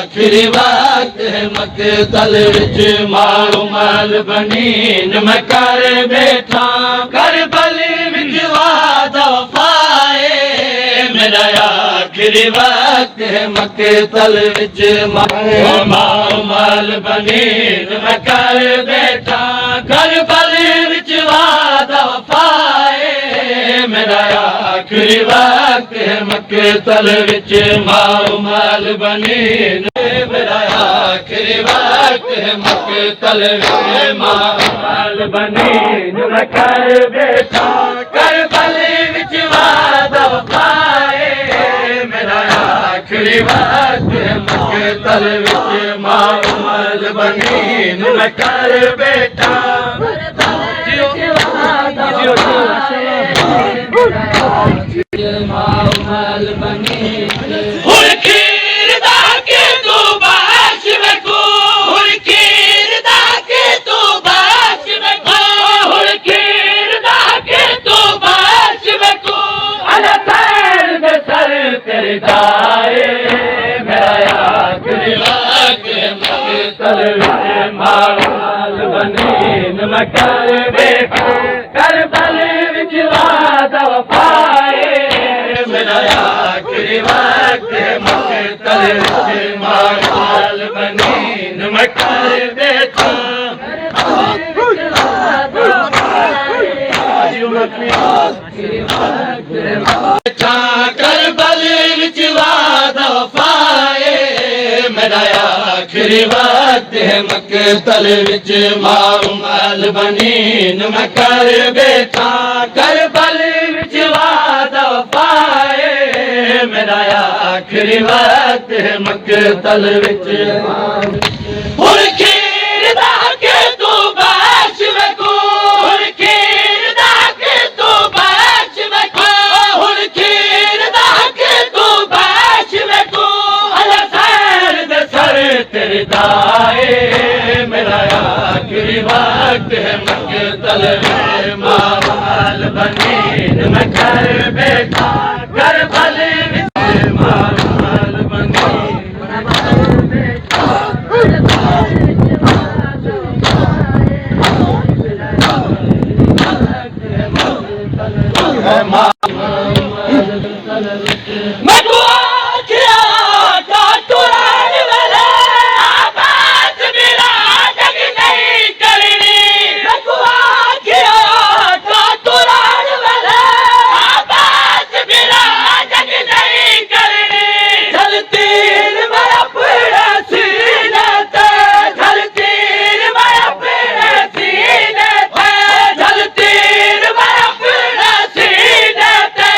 आखिरी वक्त है मक़तल विच मारो माल बनी मैं कर बैठा करबल विच वादा वफाए मेरा आखिरी वक्त है मक़तल विच मारो माल बनी मैं कर बैठा करबल विच वादा वफाए मेरा आखिरी वक्त है मक़तल विच मारो माल बनी मेरा आखिरी वक्त है मक़तल विच मारो माल बनी मैं कर बैठा करबल विच वादा वफाए मेरा आखिरी वक्त है मक़तल विच मारो माल बनी मैं कर बैठा माल बनी खीर दाके तू बाश में को खीर दाके तू बाश में को खीर दाके तू बाश में को सर कर जाए मेरा आखिरी वक्त मक़तल विच मारो माल बनी मैं कर बैठा करबल विच वादा वफाए मेरा आखिरी वक्त मक़तल विच मारो माल बनी मैं कर बैठा करबल विच वादा वफाए मेरा आखिरी वक्त है मक़तल विच मारो माल बनी मैं कर बैठा करबल विच वादा वफाए मेरा आखिरी वक्त है मक़तल विच खीर दाके तू बाश में को खीर दाके तू बाश में को खीर दाके तू बाश में को सर तेरे दाए मेरा आखिरी वक्त है मक़तल विच मारो माल बनी मैं कर बैठा करबल विच मारो माल बनी मैं दुआ किया था तुरान वाले आवाज़ मेरा जग नहीं करनी मैं दुआ किया था तुरान वाले आवाज़ मेरा जग नहीं करनी चलती मैं अपने सीने पे चलती मैं अपने सीने पे चलती मैं अपने सीने पे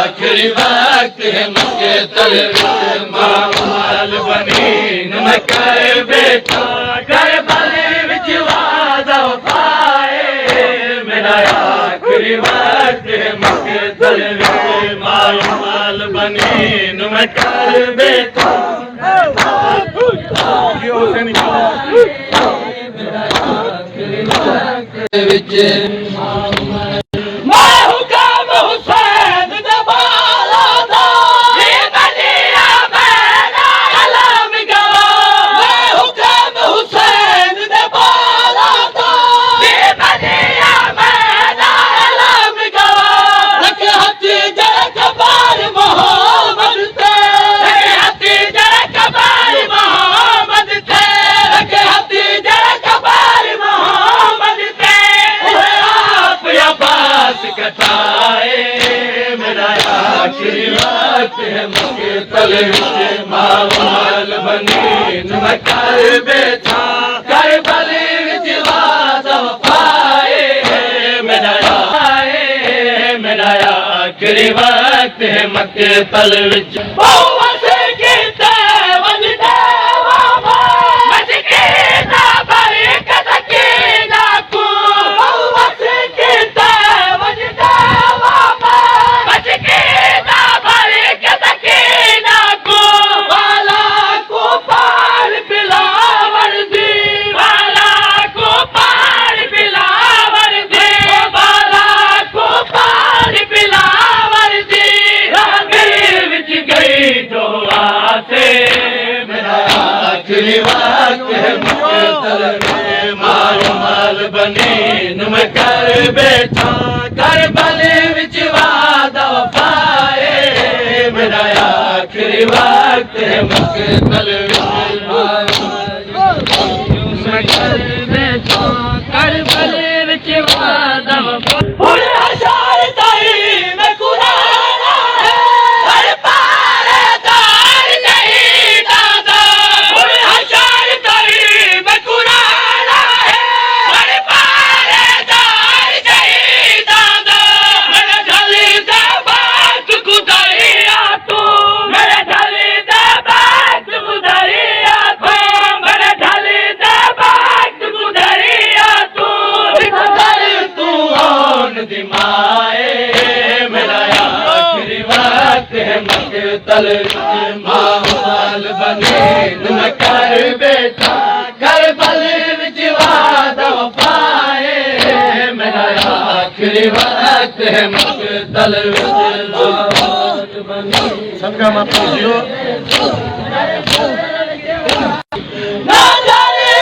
आखिरी वक्त है मक़तल विच मारो माल बनी मैं कर बैठा करबल विच वादा वफाए मेरा आखिरी वक्त है मक़तल विच मारो माल बनी मैं कर बैठा विच आखिरी वक्त है मक़तल विच मारो माल बनी मैं कर बैठा करबल विच वादा वफाए मेरा आखिरी वक्त है मक़तल विच आखिरी वक्त है मक्तल में माल माल बने नुम कर बैठा करबल विच वादा वफाए मेरा आखिरी वक्त है मक्तल करबल विच वादा वफाए हशार ताई में कुराना है हर पारे दार नहीं दादा हशार ताई में कुराना है हर पारे दार नहीं दादा मेरे ढली दे बात गुदरिया तू मेरे ढली दे बात गुदरिया तू मेरे ढली दे बात गुदरिया तू तू आन दिमाए मेरा आखिरी वक्त है मक्तल माल बने तुम कर बेटा करबल विच वादा वफाए मेरा आखिरी वक्त है मक्तल सबका माफ कीजिए ना जाने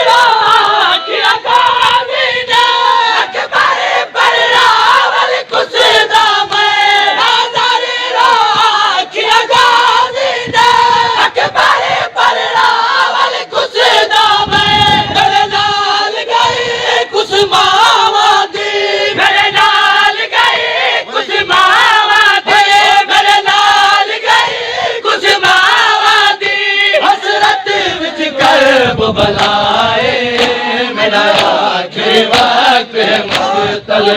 किया काजी ने अकबर पर रावल कुसदा मैं ना जाने किया काजी ने अकबर पर रावल कुसदा मैं मेरे नाल गई कुछ मावा दी मेरे नाल गई कुछ मावा दी मेरे नाल गई कुछ मावा दी हसरत विच करब बलाए मेरा आखिरी वक्त है मक्तल